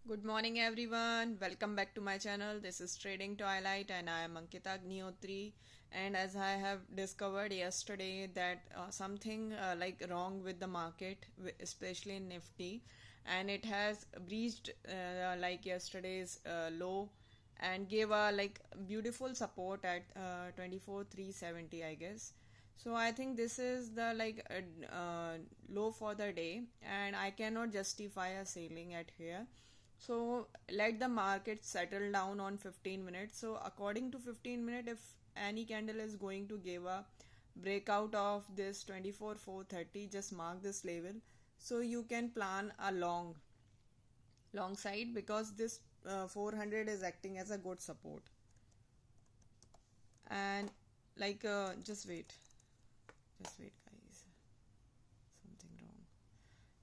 Good morning everyone. Welcome back to my channel. This is Trading Twilight and I am Ankita Agnihotri. And as I have discovered yesterday that something like wrong with the market, especially in Nifty, and it has breached like yesterday's low and gave a like beautiful support at 24,370 I guess. So I think this is the low for the day and I cannot justify a selling at here. So let the market settle down on 15 minutes. So according to 15 minutes, if any candle is going to give a breakout of this 24,430, just mark this level. So you can plan a long side because this 400 is acting as a good support. And just wait guys, something wrong.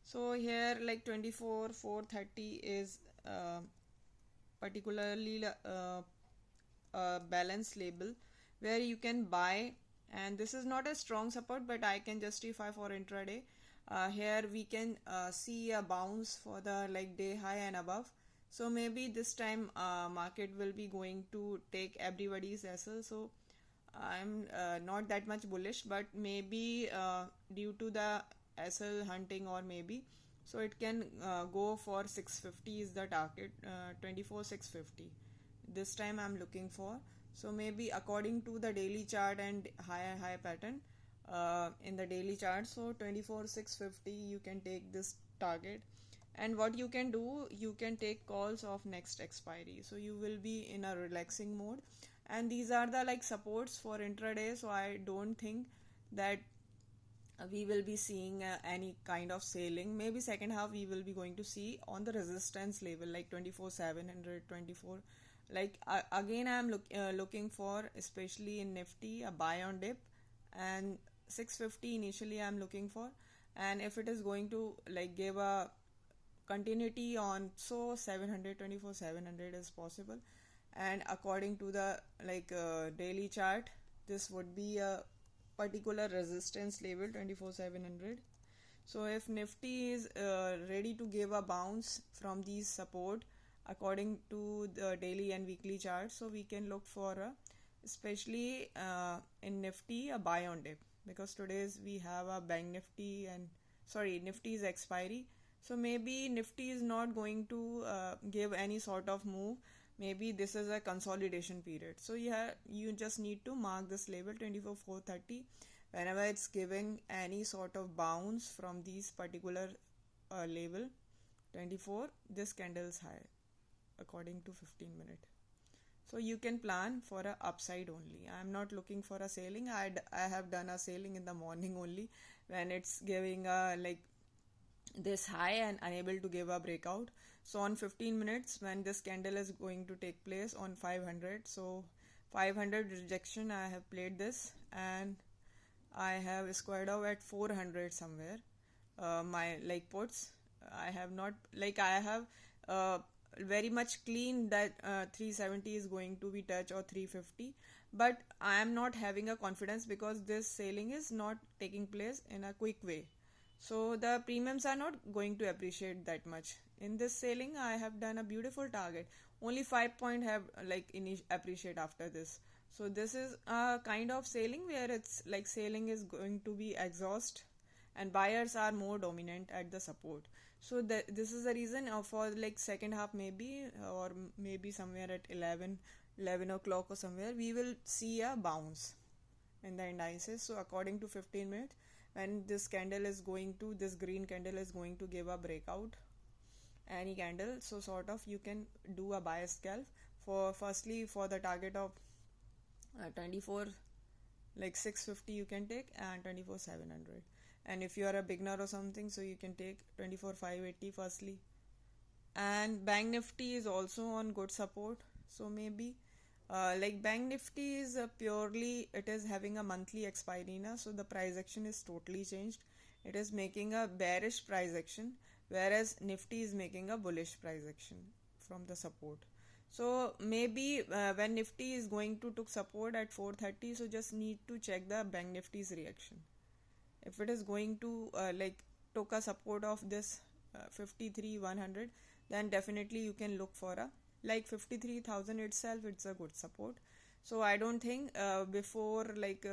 So here like 24,430 is particularly a balance label where you can buy, and this is not a strong support but I can justify for intraday. Here we can see a bounce for the like day high and above. So maybe this time market will be going to take everybody's SL. So I'm not that much bullish, but maybe due to the SL hunting, or maybe so it can go for 650 is the target, 24,650 this time I'm looking for. So maybe according to the daily chart and high pattern in the daily chart, so 24,650 you can take this target. And what you can do, you can take calls of next expiry, so you will be in a relaxing mode. And these are the like supports for intraday, so I don't think that we will be seeing any kind of selling. Maybe second half we will be going to see on the resistance level like 24,700, 24. Like again I am looking for, especially in Nifty, a buy on dip, and 650 initially I am looking for. And if it is going to like give a continuity on, so 700, 24,700 is possible. And according to the daily chart, this would be a particular resistance level 24,700. So if Nifty is ready to give a bounce from these support according to the daily and weekly chart, so we can look for a, especially in Nifty, a buy on dip, because today's we have a bank Nifty and Nifty's expiry. So maybe Nifty is not going to give any sort of move. Maybe this is a consolidation period. So yeah, you just need to mark this label 24,430 whenever it's giving any sort of bounce from these particular label 24, this candle is high according to 15 minute. So you can plan for a upside only. I'm not looking for a selling. I have done a selling in the morning only when it's giving a like this high and unable to give a breakout. So on 15 minutes, when this candle is going to take place on 500, so 500 rejection, I have played this and I have squared out at 400 somewhere. My like puts, I have not like I have very much clean that 370 is going to be touch, or 350, but I am not having a confidence because this selling is not taking place in a quick way. So the premiums are not going to appreciate that much. In this selling, I have done a beautiful target. Only 5 point have like appreciate after this. So this is a kind of selling where it's like selling is going to be exhaust and buyers are more dominant at the support. So this is the reason for like second half, maybe, or maybe somewhere at 11 o'clock or somewhere, we will see a bounce in the indices. So according to 15 minutes, when this candle is going to, this green candle is going to give a breakout, any candle, so sort of you can do a buy scalp for, firstly for the target of 24 like 650 you can take, and 24,700. And if you are a beginner or something, so you can take 24,580 firstly. And bank Nifty is also on good support. So maybe like bank Nifty is purely, it is having a monthly expiry now, so the price action is totally changed. It is making a bearish price action, whereas Nifty is making a bullish price action from the support. So maybe when Nifty is going to took support at 430, so just need to check the bank Nifty's reaction. If it is going to like took a support of this 53 100, then definitely you can look for a, like 53,000 itself, it's a good support. So I don't think before like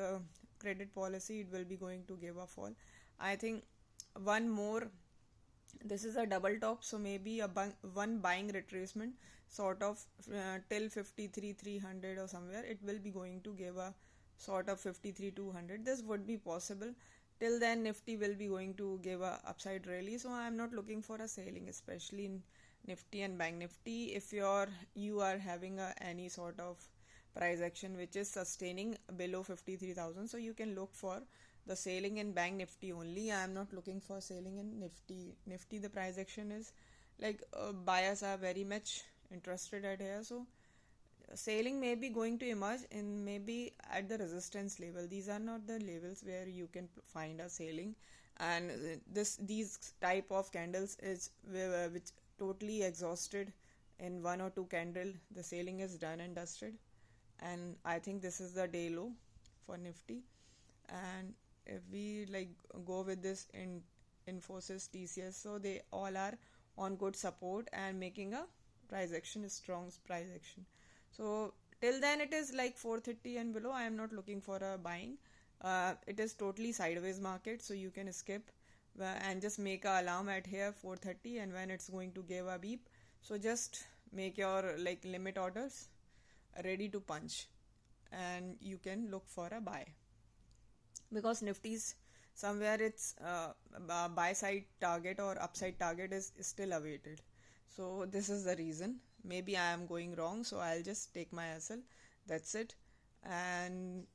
credit policy it will be going to give a fall. I think one more, this is a double top, so maybe a one buying retracement sort of till 53,300 or somewhere, it will be going to give a sort of 53,200. This would be possible. Till then Nifty will be going to give a upside rally, so I am not looking for a selling, especially in Nifty and Bank Nifty. If you are having any sort of price action which is sustaining below 53,000, so you can look for the selling in Bank Nifty only. I am not looking for selling in Nifty. The price action is like buyers are very much interested at here, so selling may be going to emerge in maybe at the resistance level. These are not the levels where you can find a selling, and these type of candles is which totally exhausted in one or two candle. The selling is done and dusted, and I think this is the day low for Nifty. And if we like go with this in Infosys, TCS, so they all are on good support and making a price action, a strong price action. So till then it is like 430 and below. I am not looking for a buying. It is totally sideways market, so you can skip and just make a alarm at here 430, and when it's going to give a beep, so just make your like limit orders ready to punch, and you can look for a buy, because Nifty's somewhere its buy side target or upside target is still awaited. So this is the reason. Maybe I am going wrong, so I'll just take my SL. That's it. And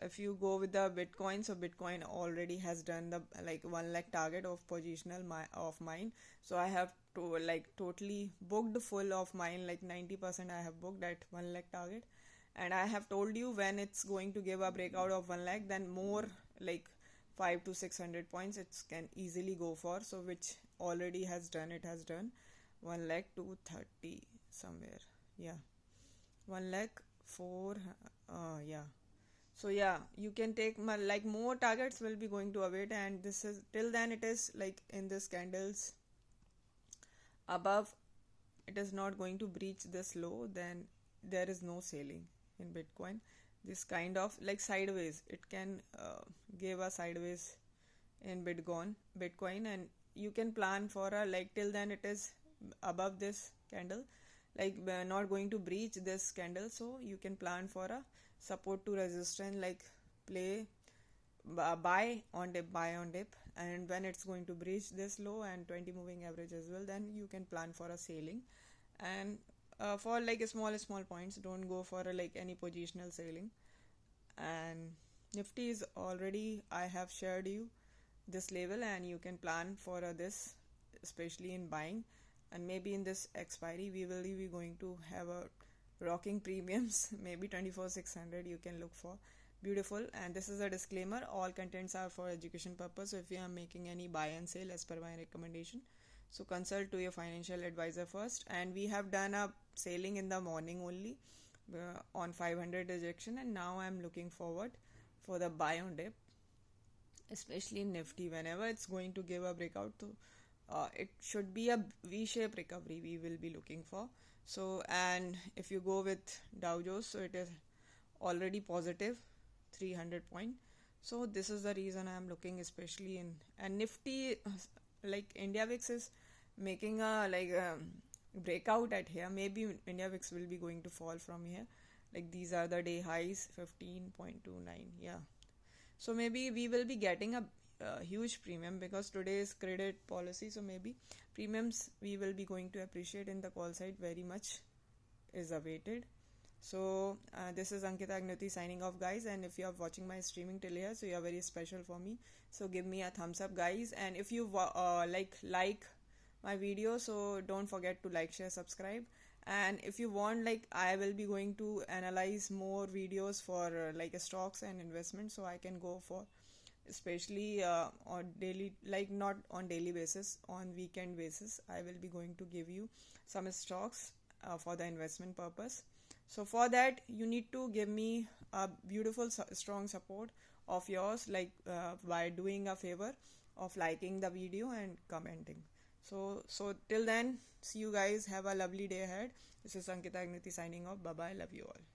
if you go with the Bitcoin, so Bitcoin already has done the like 1 lakh target of positional of mine. So I have to like totally booked full of mine, like 90% I have booked at 1 lakh target. And I have told you when it's going to give a breakout of 1 lakh, then more like 5 to 600 points it can easily go for. So which already has done, it has done 1 lakh 230 somewhere. Yeah, 1 lakh 4. Yeah. So yeah, you can take like more targets will be going to await, and this is till then it is like in this candles above, it is not going to breach this low, then there is no selling in Bitcoin. This kind of like sideways, it can give a sideways in Bitcoin, and you can plan for a like till then it is above this candle, like not going to breach this candle, so you can plan for a support to resistance, like play buy on dip, and when it's going to breach this low and 20 moving average as well, then you can plan for a selling. And for like a small points, don't go for like any positional selling. And Nifty is already, I have shared you this level, and you can plan for this, especially in buying. And maybe in this expiry we will be going to have a rocking premiums, maybe 24,600 you can look for. Beautiful. And this is a disclaimer, all contents are for education purpose. So if you are making any buy and sell as per my recommendation, so consult to your financial advisor first. And we have done a selling in the morning only on 500 rejection, and now I am looking forward for the buy on dip, especially in Nifty. Whenever it's going to give a breakout, to it should be a V-shaped recovery we will be looking for. So, and if you go with Dow Jones, so it is already positive 300 point. So this is the reason I am looking, especially in, and Nifty, like India VIX is making a like breakout at here. Maybe India VIX will be going to fall from here. Like these are the day highs, 15.29. Yeah. So maybe we will be getting a huge premium, because today is credit policy, so maybe premiums we will be going to appreciate in the call side very much is awaited. So this is Ankita Agnati signing off, guys. And if you are watching my streaming till here, so you are very special for me, so give me a thumbs up, guys. And if you like my video, so don't forget to like, share, subscribe. And if you want, like I will be going to analyze more videos for like stocks and investments, so I can go for especially on daily, like not on daily basis, on weekend basis, I will be going to give you some stocks for the investment purpose. So for that you need to give me a beautiful strong support of yours, like by doing a favor of liking the video and commenting. So till then, see you guys. Have a lovely day ahead. This is Ankita Agniti signing off. Bye bye. Love you all.